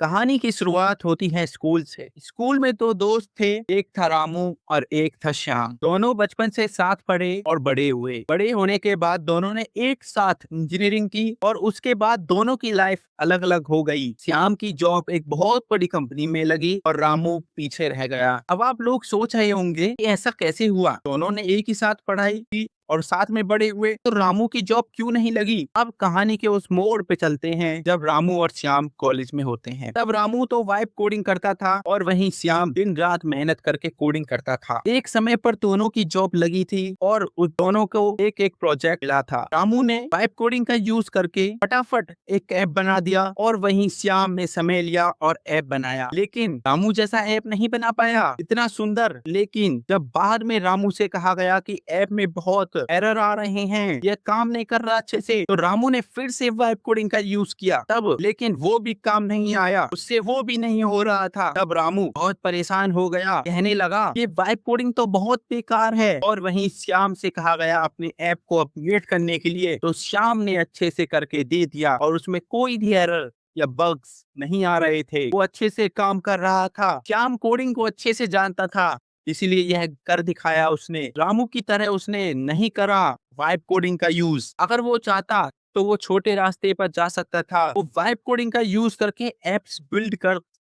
कहानी की शुरुआत होती है स्कूल से। स्कूल में दो दोस्त थे, एक था रामू और एक था श्याम। दोनों बचपन से साथ पढ़े और बड़े हुए। बड़े होने के बाद दोनों ने एक साथ इंजीनियरिंग की और उसके बाद दोनों की लाइफ अलग अलग हो गई। श्याम की जॉब एक बहुत बड़ी कंपनी में लगी और रामू पीछे रह गया। अब आप लोग सोच रहे होंगे कि ऐसा कैसे हुआ, दोनों ने एक ही साथ पढ़ाई की और साथ में बड़े हुए, तो रामू की जॉब क्यों नहीं लगी। अब कहानी के उस मोड़ पे चलते हैं जब रामू और श्याम कॉलेज में होते हैं। तब रामू तो वाइब कोडिंग करता था और वहीं श्याम दिन रात मेहनत करके कोडिंग करता था। एक समय पर दोनों की जॉब लगी थी और उस दोनों को एक एक प्रोजेक्ट मिला था। रामू ने वाइब कोडिंग का यूज करके फटाफट एक ऐप बना दिया और वहीं श्याम ने समय लिया और ऐप बनाया। लेकिन रामू जैसा ऐप नहीं बना पाया इतना सुंदर। लेकिन जब बाद में रामू से कहा गया कि ऐप में बहुत एरर आ रहे हैं, यह काम नहीं कर रहा अच्छे से, तो रामू ने फिर से वाइब कोडिंग का यूज किया तब, लेकिन वो भी काम नहीं आया, उससे वो भी नहीं हो रहा था। तब रामू बहुत परेशान हो गया, कहने लगा ये वाइब कोडिंग तो बहुत बेकार है। और वहीं श्याम से कहा गया अपने ऐप को अपडेट करने के लिए, तो श्याम ने अच्छे से करके दे दिया और उसमें कोई भी एरर या बग्स नहीं आ रहे थे। वो अच्छे से काम कर रहा था। श्याम कोडिंग को अच्छे से जानता था, इसीलिए यह कर दिखाया उसने। रामू की तरह उसने नहीं करा वाइब कोडिंग का यूज। अगर वो चाहता तो वो छोटे रास्ते पर जा सकता था, वो वाइब कोडिंग का यूज करके एप्स बिल्ड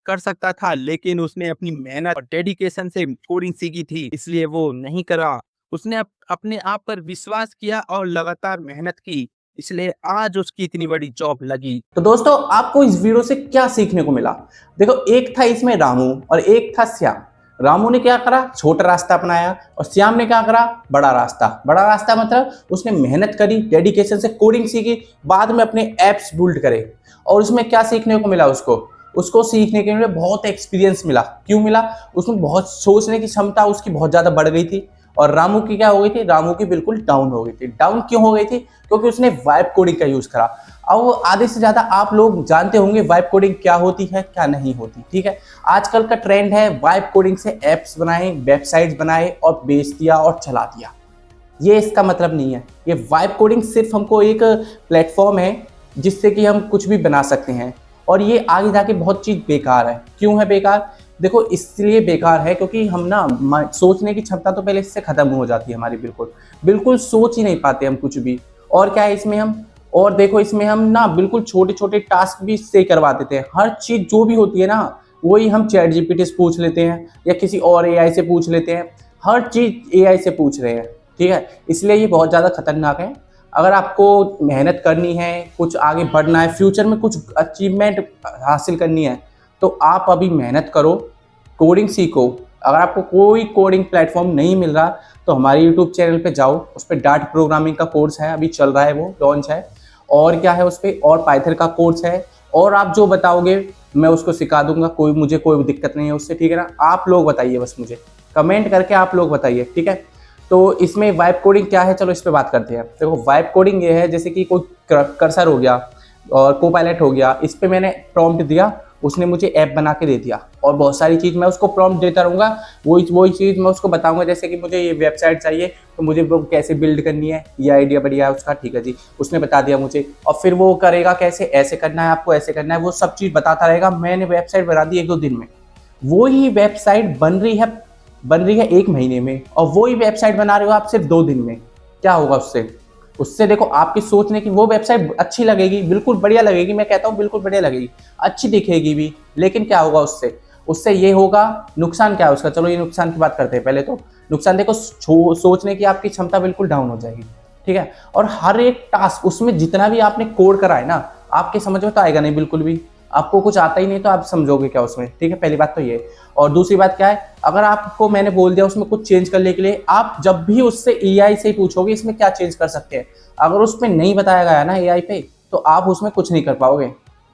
कर सकता था। लेकिन उसने अपनी मेहनत और डेडिकेशन से कोडिंग सीखी थी, इसलिए वो नहीं करा। उसने अपने आप पर विश्वास किया और लगातार मेहनत की, इसलिए आज उसकी इतनी बड़ी जॉब लगी। तो दोस्तों, आपको इस वीडियो से क्या सीखने को मिला? देखो, एक था इसमें रामू और एक था श्याम। रामू ने क्या करा, छोटा रास्ता अपनाया और श्याम ने क्या करा, बड़ा रास्ता। बड़ा रास्ता मतलब उसने मेहनत करी, डेडिकेशन से कोडिंग सीखी, बाद में अपने एप्स बिल्ड करे। और उसमें क्या सीखने को मिला उसको? उसको सीखने के लिए बहुत एक्सपीरियंस मिला। क्यों मिला? उसमें बहुत सोचने की क्षमता उसकी बहुत ज़्यादा बढ़ गई थी। और रामू की क्या हो गई थी? रामू की बिल्कुल डाउन हो गई थी। डाउन क्यों हो गई थी? क्योंकि उसने वाइब कोडिंग का यूज़ करा। अब आधे से ज़्यादा आप लोग जानते होंगे वाइब कोडिंग क्या होती है, क्या नहीं होती। ठीक है, आजकल का ट्रेंड है वाइब कोडिंग से एप्स बनाए, वेबसाइट्स बनाए और बेच दिया और चला दिया। ये इसका मतलब नहीं है। ये वाइब कोडिंग सिर्फ हमको एक प्लेटफॉर्म है जिससे कि हम कुछ भी बना सकते हैं। और ये आगे जाके बहुत चीज़ बेकार है। क्यों है बेकार? देखो, इसलिए बेकार है क्योंकि हम ना सोचने की क्षमता तो पहले इससे ख़त्म हो जाती है हमारी। बिल्कुल बिल्कुल सोच ही नहीं पाते हम कुछ भी। और क्या है इसमें हम, और देखो इसमें हम ना बिल्कुल छोटे छोटे टास्क भी इससे करवा देते हैं। हर चीज़ जो भी होती है ना, वही हम चैट जीपीटी से पूछ लेते हैं या किसी और एआई से पूछ लेते हैं। हर चीज़ एआई से पूछ रहे हैं। ठीक है, इसलिए ये बहुत ज़्यादा खतरनाक है। अगर आपको मेहनत करनी है, कुछ आगे बढ़ना है, फ्यूचर में कुछ अचीवमेंट हासिल करनी है, तो आप अभी मेहनत करो, कोडिंग सीखो। अगर आपको कोई कोडिंग प्लेटफॉर्म नहीं मिल रहा तो हमारे यूट्यूब चैनल पे जाओ, उस पर डाटा प्रोग्रामिंग का कोर्स है, अभी चल रहा है, वो लॉन्च है। और क्या है उस पर, और पाइथन का कोर्स है। और आप जो बताओगे मैं उसको सिखा दूंगा, मुझे कोई दिक्कत नहीं है उससे। ठीक है ना, आप लोग बताइए, बस मुझे कमेंट करके आप लोग बताइए। ठीक है, तो इसमें वाइब कोडिंग क्या है, चलो इस पर बात करते हैं। देखो, वाइब कोडिंग ये है जैसे कि कोई कर्सर हो गया और कोपायलट हो गया, इस पर मैंने प्रॉम्प्ट दिया, उसने मुझे ऐप बना के दे दिया। और बहुत सारी चीज़ मैं उसको प्रॉम्प्ट देता रहूँगा, वही चीज़ मैं उसको बताऊँगा। जैसे कि मुझे ये वेबसाइट चाहिए तो मुझे वो कैसे बिल्ड करनी है, ये आइडिया बढ़िया है उसका, ठीक है जी, उसने बता दिया मुझे। और फिर वो करेगा कैसे, ऐसे करना है आपको, ऐसे करना है, वो सब चीज़ बताता रहेगा। मैंने वेबसाइट बना दी 1-2 दिन में। वो ही वेबसाइट बन रही है 1 महीने में, और वो ही वेबसाइट बना रहे हो आप सिर्फ 2 दिन में। क्या होगा उससे? उससे देखो, आपकी सोचने की वो वेबसाइट अच्छी लगेगी, बिल्कुल बढ़िया लगेगी, मैं कहता हूँ बिल्कुल बढ़िया लगेगी, अच्छी दिखेगी भी। लेकिन क्या होगा उससे ये होगा, नुकसान क्या है उसका? चलो ये नुकसान की बात करते हैं। पहले तो नुकसान देखो, सोचने की आपकी क्षमता बिल्कुल डाउन हो जाएगी। ठीक है, और हर एक टास्क उसमें जितना भी आपने कोड करा है ना, आपके समझ में तो आएगा नहीं बिल्कुल भी। आपको कुछ आता ही नहीं तो आप समझोगे क्या उसमें? ठीक है, पहली बात तो ये। और दूसरी बात क्या है, अगर आपको मैंने बोल दिया उसमें कुछ चेंज करने के लिए, आप जब भी उससे एआई से ही पूछोगे इसमें क्या चेंज कर सकते हैं, अगर उसमें नहीं बताया गया ना एआई पे, तो आप उसमें कुछ नहीं कर पाओगे।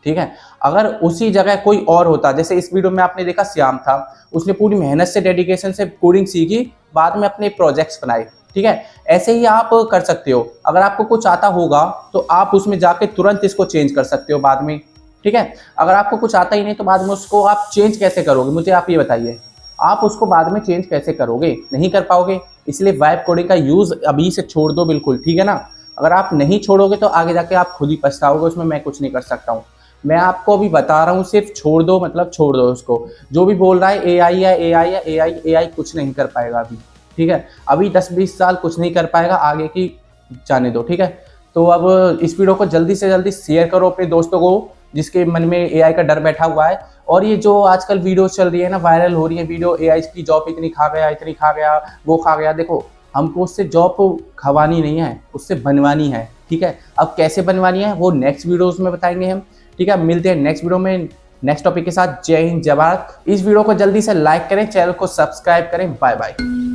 ठीक है, अगर उसी जगह कोई और होता, जैसे इस वीडियो में आपने देखा श्याम था, उसने पूरी मेहनत से, डेडिकेशन से कोडिंग सीखी, बाद में अपने प्रोजेक्ट्स बनाए। ठीक है, ऐसे ही आप कर सकते हो। अगर आपको कुछ आता होगा तो आप उसमें जाके तुरंत इसको चेंज कर सकते हो बाद में। ठीक है, अगर आपको कुछ आता ही नहीं तो बाद में उसको आप चेंज कैसे करोगे, मुझे आप ये बताइए। आप उसको बाद में चेंज कैसे करोगे? नहीं कर पाओगे। इसलिए वाइब कोडिंग का यूज़ अभी से छोड़ दो बिल्कुल। ठीक है ना, अगर आप नहीं छोड़ोगे तो आगे जाके आप खुद ही पछताओगे, उसमें मैं कुछ नहीं कर सकता हूँ। मैं आपको अभी बता रहा हूँ, सिर्फ छोड़ दो, मतलब छोड़ दो उसको। जो भी बोल रहा है एआई है, एआई है, एआई कुछ नहीं कर पाएगा अभी, ठीक है। अभी 10-20 साल कुछ नहीं कर पाएगा, आगे की जाने दो, ठीक है। तो अब इस वीडियो को जल्दी से जल्दी शेयर करो अपने दोस्तों को जिसके मन में एआई का डर बैठा हुआ है। और ये जो आजकल वीडियो चल रही है ना, वायरल हो रही है वीडियो, एआई की जॉब इतनी खा गया, इतनी खा गया, वो खा गया, देखो हमको उससे जॉब खवानी नहीं है, उससे बनवानी है, ठीक है। अब कैसे बनवानी है वो नेक्स्ट वीडियोस में बताएंगे हम, ठीक है। मिलते हैं नेक्स्ट वीडियो में नेक्स्ट टॉपिक के साथ। जय हिंद, जय भारत। इस वीडियो को जल्दी से लाइक करें, चैनल को सब्सक्राइब करें। Bye bye.